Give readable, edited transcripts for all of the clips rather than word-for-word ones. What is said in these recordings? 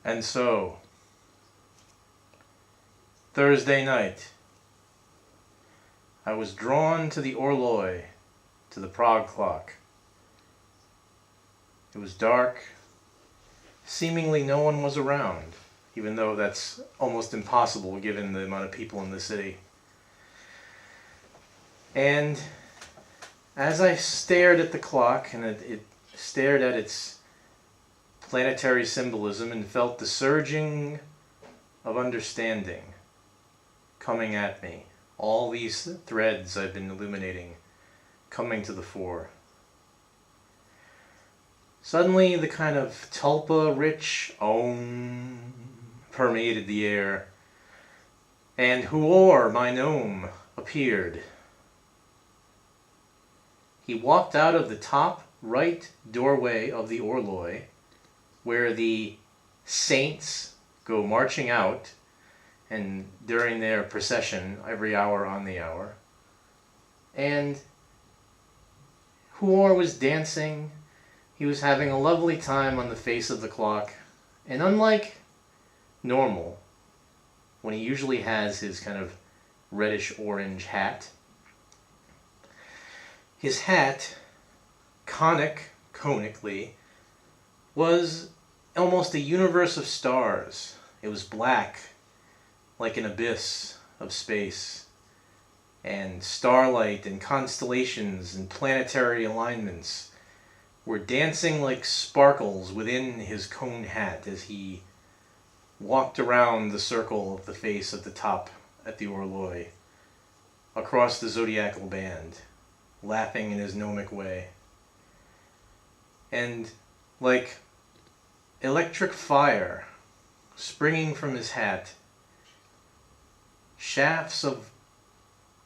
And so, Thursday night, I was drawn to the Orloj, to the Prague clock. It was dark. Seemingly no one was around, even though that's almost impossible given the amount of people in the city. And as I stared at the clock, and it stared at its planetary symbolism and felt the surging of understanding coming at me, all these threads I've been illuminating coming to the fore. Suddenly the kind of tulpa-rich Om permeated the air, and Huor, my gnome, appeared. He walked out of the top right doorway of the Orloj, where the saints go marching out, and during their procession, every hour on the hour. And Huor was dancing. He was having a lovely time on the face of the clock. And unlike normal, when he usually has his kind of reddish-orange hat, his hat, conically, was almost a universe of stars. It was black, like an abyss of space, and starlight and constellations and planetary alignments were dancing like sparkles within his cone hat as he walked around the circle of the face at the top at the Orloj, across the zodiacal band, laughing in his gnomic way. And like electric fire springing from his hat, shafts of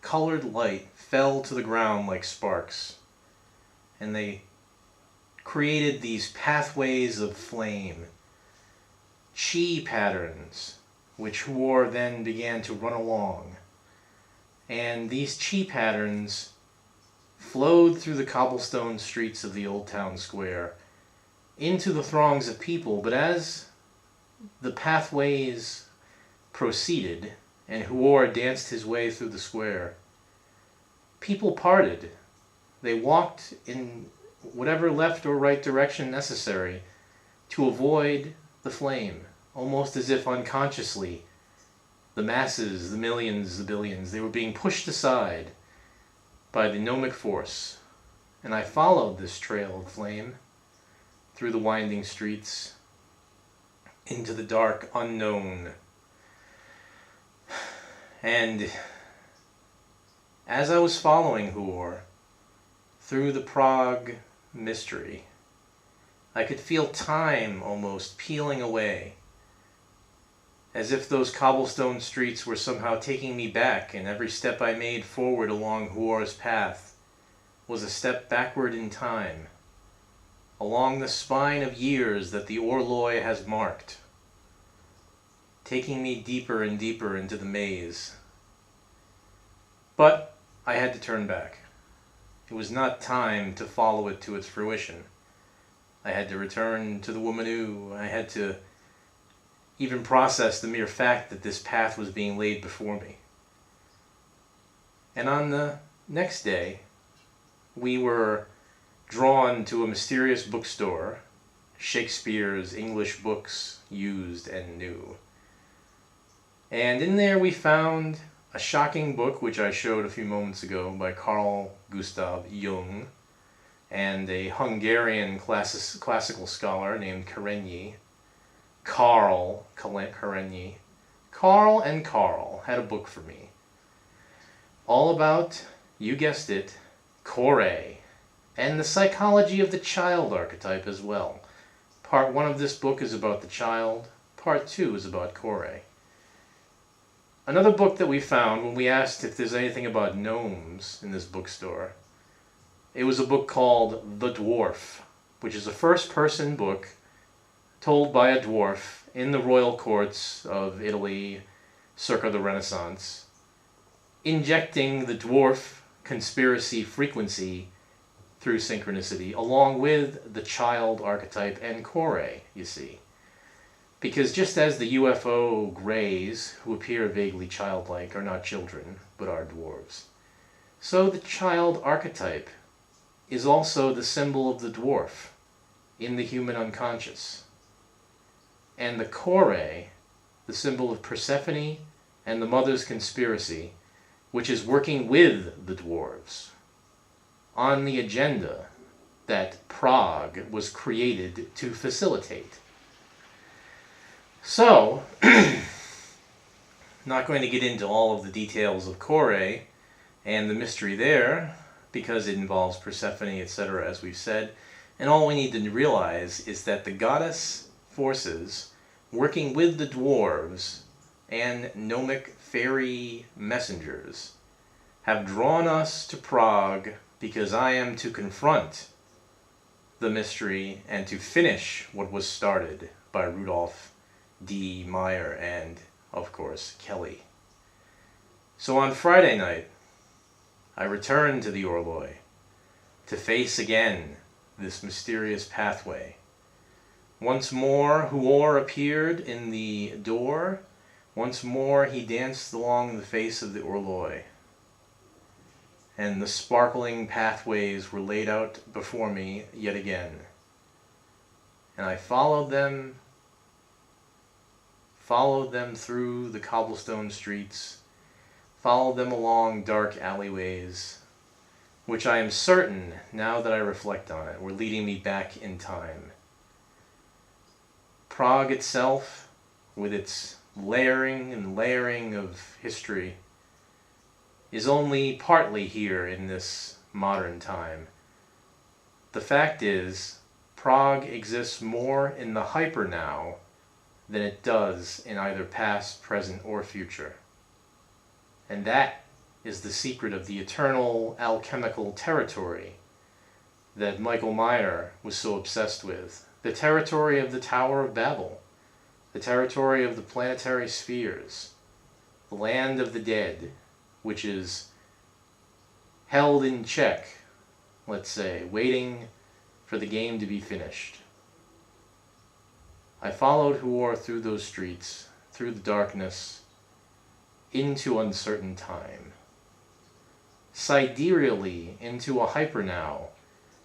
colored light fell to the ground like sparks, and they created these pathways of flame, chi patterns, which Huor then began to run along. And these chi patterns flowed through the cobblestone streets of the old town square into the throngs of people. But as the pathways proceeded and Huor danced his way through the square, people parted. They walked in whatever left or right direction necessary to avoid the flame, almost as if unconsciously the masses, the millions, the billions, they were being pushed aside by the gnomic force. And I followed this trail of flame through the winding streets into the dark unknown. And as I was following Huor through the Prague mystery, I could feel time almost peeling away, as if those cobblestone streets were somehow taking me back, and every step I made forward along Huor's path was a step backward in time, along the spine of years that the Orloj has marked, taking me deeper and deeper into the maze. But I had to turn back. It was not time to follow it to its fruition. I had to return to the Womanu. I had to even process the mere fact that this path was being laid before me. And on the next day, we were drawn to a mysterious bookstore, Shakespeare's English books, used and new. And in there we found a shocking book, which I showed a few moments ago, by Carl Gustav Jung, and a Hungarian classical scholar named Karenyi. Karl Karenyi. Carl and Carl had a book for me, all about, you guessed it, Kore, and the psychology of the child archetype as well. Part 1 of this book is about the child, Part 2 is about Kore. Another book that we found when we asked if there's anything about gnomes in this bookstore, it was a book called The Dwarf, which is a first-person book told by a dwarf in the royal courts of Italy circa the Renaissance, injecting the dwarf conspiracy frequency through synchronicity, along with the child archetype and Kore, you see. Because just as the UFO greys, who appear vaguely childlike, are not children, but are dwarves, so the child archetype is also the symbol of the dwarf in the human unconscious. And the kore, the symbol of Persephone and the mother's conspiracy, which is working with the dwarves on the agenda that Prague was created to facilitate. So, not going to get into all of the details of kore and the mystery there, because it involves Persephone, etc., as we've said. And all we need to realize is that the goddess forces working with the dwarves and gnomic fairy messengers have drawn us to Prague because I am to confront the mystery and to finish what was started by Rudolph D. Meyer and, of course, Kelly. So on Friday night, I returned to the Orloi to face again this mysterious pathway. Once more, Huor appeared in the door. Once more, he danced along the face of the Orloi. And the sparkling pathways were laid out before me yet again. And I followed them through the cobblestone streets, followed them along dark alleyways, which I am certain, now that I reflect on it, were leading me back in time. Prague itself, with its layering and layering of history, is only partly here in this modern time. The fact is, Prague exists more in the hyper now than it does in either past, present, or future. And that is the secret of the eternal alchemical territory that Michael Meyer was so obsessed with. The territory of the Tower of Babel, the territory of the planetary spheres, the land of the dead, which is held in check, let's say, waiting for the game to be finished. I followed Huor through those streets, through the darkness, into uncertain time. Sidereally into a hypernow,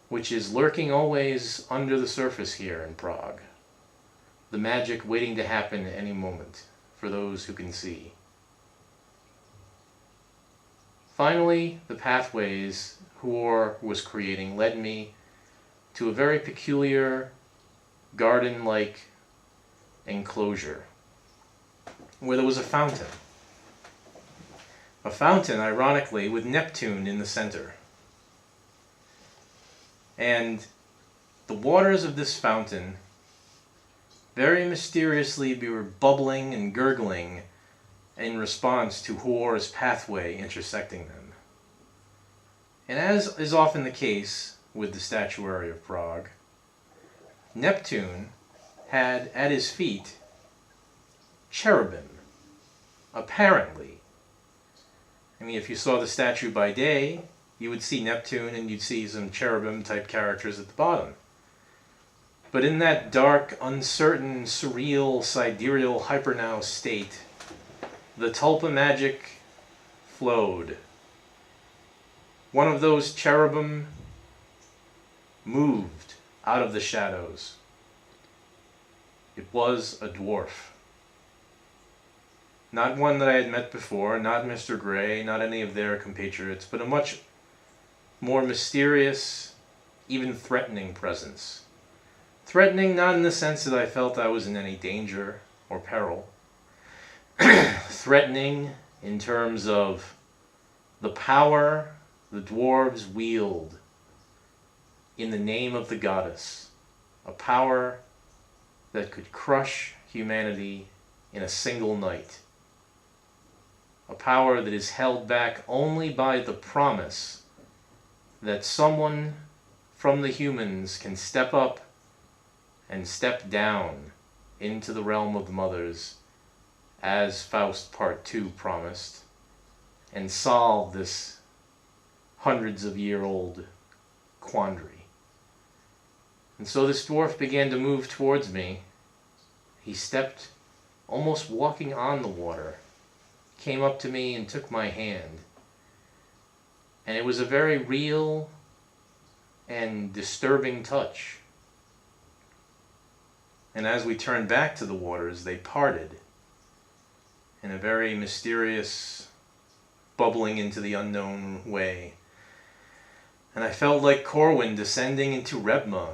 which is lurking always under the surface here in Prague. The magic waiting to happen at any moment, for those who can see. Finally, the pathways Huor was creating led me to a very peculiar garden-like enclosure where there was a fountain. A fountain, ironically, with Neptune in the center. And the waters of this fountain very mysteriously were bubbling and gurgling in response to Huor's pathway intersecting them. And as is often the case with the statuary of Prague, Neptune had at his feet cherubim, apparently. I mean, if you saw the statue by day, you would see Neptune and you'd see some cherubim-type characters at the bottom. But in that dark, uncertain, surreal, sidereal, hypernow state, the tulpa magic flowed. One of those cherubim moved out of the shadows. It was a dwarf. Not one that I had met before, not Mr. Grey, not any of their compatriots, but a much more mysterious, even threatening presence. Threatening not in the sense that I felt I was in any danger or peril. Threatening in terms of the power the dwarves wield in the name of the goddess. A power that could crush humanity in a single night. A power that is held back only by the promise that someone from the humans can step up and step down into the realm of the mothers, as Faust Part 2 promised, and solve this hundreds of year old quandary. And so this dwarf began to move towards me. he stepped, almost walking on the water, came up to me and took my hand. And it was a very real and disturbing touch. And as we turned back to the waters, they parted in a very mysterious, bubbling into the unknown way. And I felt like Corwin descending into Rebma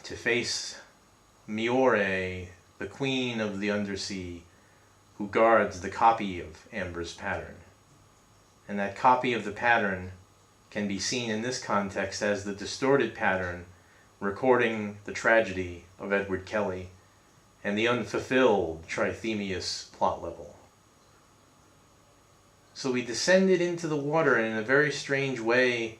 to face Miore, the queen of the undersea, who guards the copy of Amber's pattern. And that copy of the pattern can be seen in this context as the distorted pattern recording the tragedy of Edward Kelly and the unfulfilled Trithemius plot level. So we descended into the water, and in a very strange way,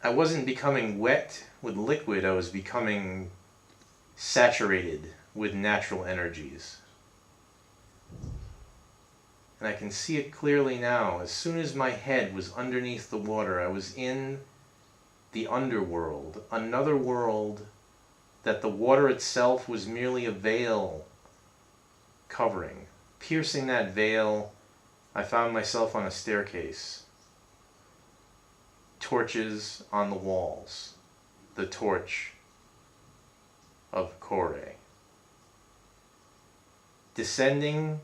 I wasn't becoming wet with liquid, I was becoming saturated with natural energies. And I can see it clearly now. As soon as my head was underneath the water, I was in the underworld, another world that the water itself was merely a veil covering. Piercing that veil, I found myself on a staircase. Torches on the walls. The torch of Kore. Descending,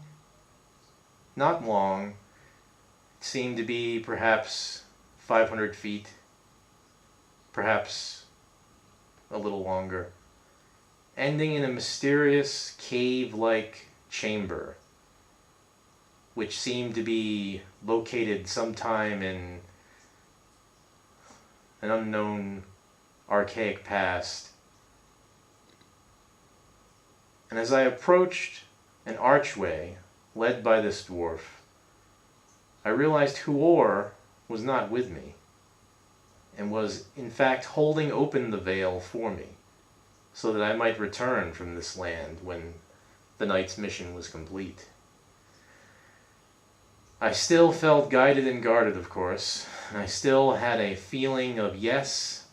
not long, it seemed to be perhaps 500 feet, perhaps a little longer, ending in a mysterious cave-like chamber, which seemed to be located sometime in an unknown archaic past. And as I approached an archway led by this dwarf, I realized Huor was not with me, and was in fact holding open the veil for me, so that I might return from this land when the night's mission was complete. I still felt guided and guarded, of course, and I still had a feeling of, yes,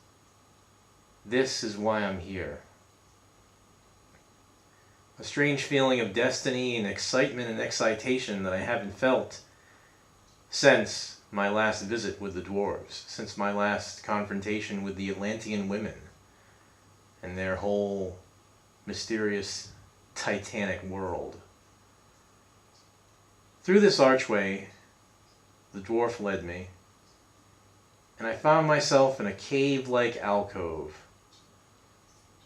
this is why I'm here. A strange feeling of destiny and excitement and excitation that I haven't felt since my last visit with the dwarves, since my last confrontation with the Atlantean women and their whole mysterious titanic world. Through this archway, the dwarf led me, and I found myself in a cave-like alcove.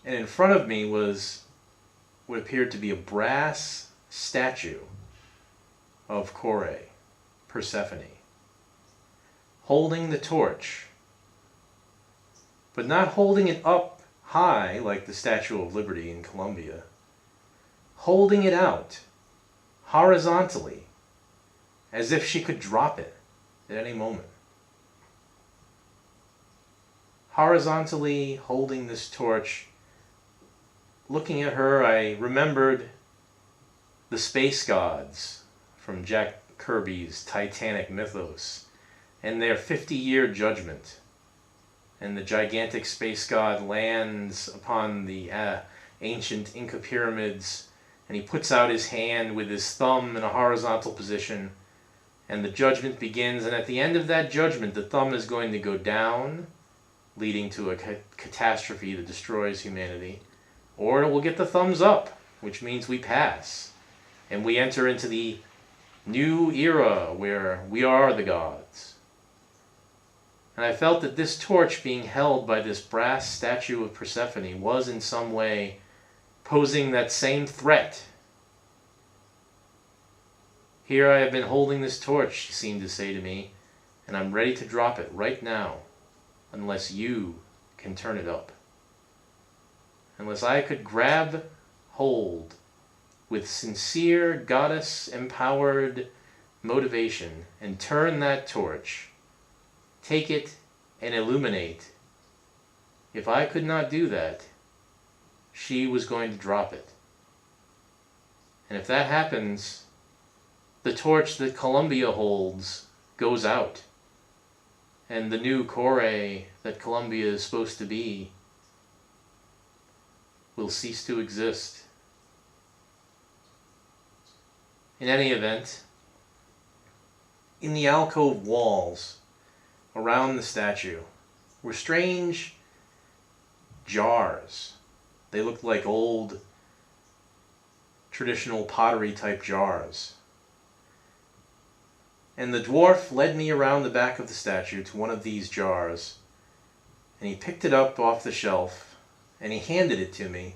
And in front of me was what appeared to be a brass statue of Kore, Persephone, holding the torch, but not holding it up high like the Statue of Liberty in Columbia, holding it out horizontally, as if she could drop it at any moment. Horizontally holding this torch, looking at her, I remembered the space gods from Jack Kirby's Titanic mythos and their 50-year judgment. And the gigantic space god lands upon the ancient Inca pyramids, and he puts out his hand with his thumb in a horizontal position, and the judgment begins, and at the end of that judgment, the thumb is going to go down, leading to a catastrophe that destroys humanity, or it will get the thumbs up, which means we pass, and we enter into the new era where we are the gods. And I felt that this torch being held by this brass statue of Persephone was in some way posing that same threat. Here I have been holding this torch, she seemed to say to me, and I'm ready to drop it right now, unless you can turn it up. Unless I could grab hold with sincere goddess-empowered motivation and turn that torch, take it and illuminate. If I could not do that, she was going to drop it. And if that happens, the torch that Columbia holds goes out, and the new Kore that Columbia is supposed to be will cease to exist. In any event, in the alcove walls around the statue were strange jars. They looked like old traditional pottery type jars. And the dwarf led me around the back of the statue to one of these jars, and he picked it up off the shelf and he handed it to me,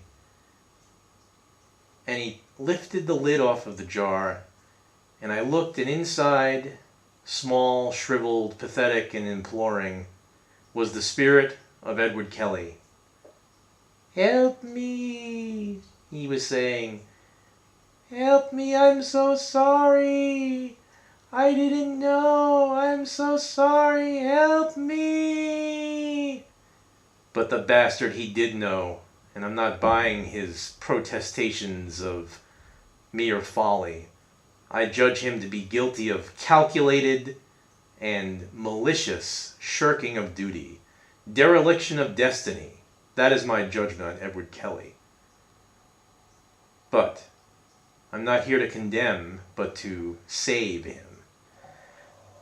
and he lifted the lid off of the jar, and I looked, and inside, small, shriveled, pathetic, and imploring, was the spirit of Edward Kelly. "Help me," he was saying. "Help me, I'm so sorry. I didn't know. I'm so sorry. Help me." But the bastard, he did know, and I'm not buying his protestations of mere folly. I judge him to be guilty of calculated and malicious shirking of duty, dereliction of destiny. That is my judgment on Edward Kelly. But I'm not here to condemn, but to save him.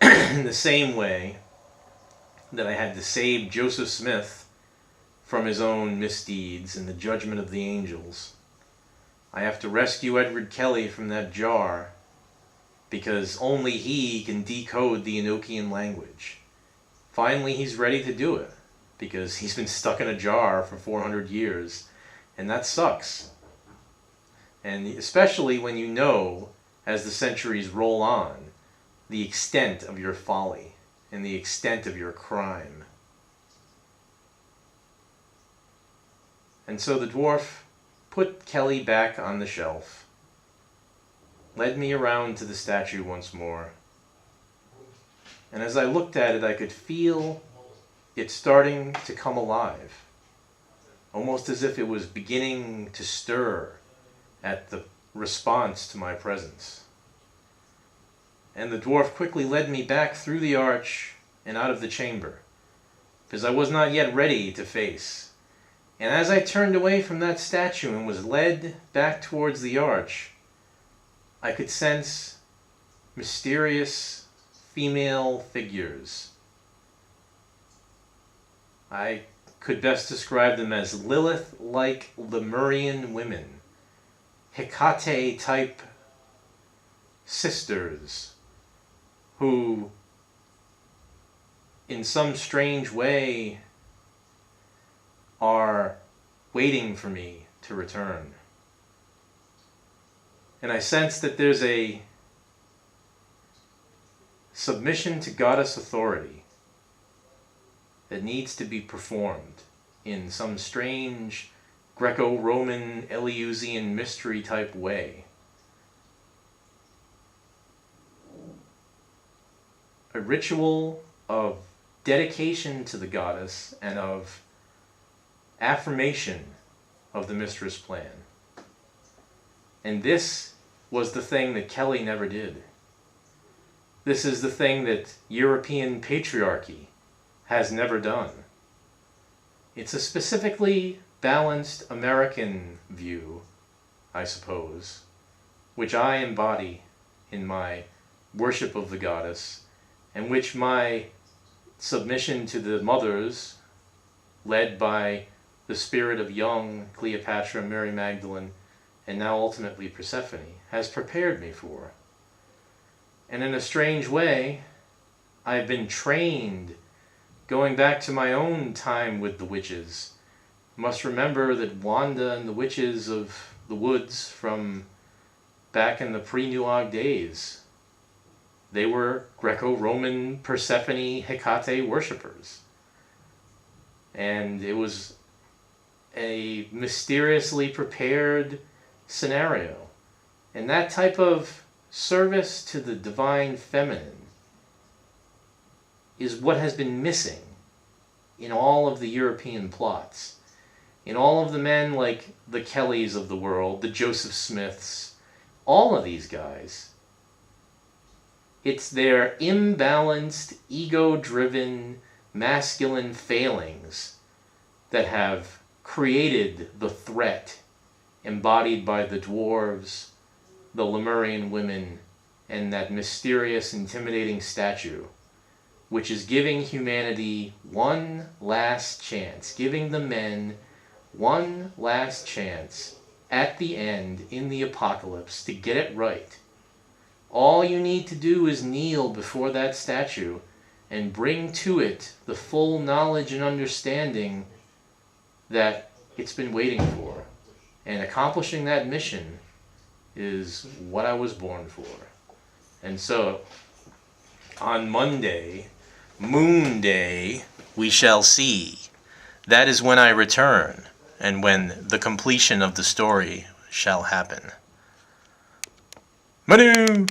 In the same way that I had to save Joseph Smith from his own misdeeds and the judgment of the angels, I have to rescue Edward Kelly from that jar, because only he can decode the Enochian language. Finally, he's ready to do it, because he's been stuck in a jar for 400 years, and that sucks. And especially when you know, as the centuries roll on, the extent of your folly and the extent of your crime. And so the dwarf put Kelly back on the shelf, led me around to the statue once more, and as I looked at it, I could feel it starting to come alive, almost as if it was beginning to stir at the response to my presence. And the dwarf quickly led me back through the arch and out of the chamber, because I was not yet ready to face. And as I turned away from that statue and was led back towards the arch, I could sense mysterious female figures. I could best describe them as Lilith-like Lemurian women, Hecate-type sisters, who, in some strange way, are waiting for me to return. And I sense that there's a submission to goddess authority that needs to be performed in some strange Greco-Roman Eleusinian mystery type way. A ritual of dedication to the goddess and of affirmation of the mistress plan. And this was the thing that Kelly never did. This is the thing that European patriarchy has never done. It's a specifically balanced American view, I suppose, which I embody in my worship of the goddess, and which my submission to the mothers, led by the spirit of young Cleopatra, Mary Magdalene, and now ultimately Persephone, has prepared me for. And in a strange way, I've been trained, going back to my own time with the witches. Must remember that Wanda and the witches of the woods from back in the pre-Nuog days, they were Greco-Roman Persephone Hecate worshippers. And it was a mysteriously prepared scenario. And that type of service to the divine feminine is what has been missing in all of the European plots. In all of the men like the Kellys of the world, the Joseph Smiths, all of these guys, it's their imbalanced, ego-driven, masculine failings that have created the threat embodied by the dwarves, the Lemurian women, and that mysterious, intimidating statue, which is giving humanity one last chance, giving the men one last chance at the end in the apocalypse to get it right. All you need to do is kneel before that statue and bring to it the full knowledge and understanding that it's been waiting for. And accomplishing that mission is what I was born for. And so, on Monday, Moon Day, we shall see. That is when I return, and when the completion of the story shall happen. Manu!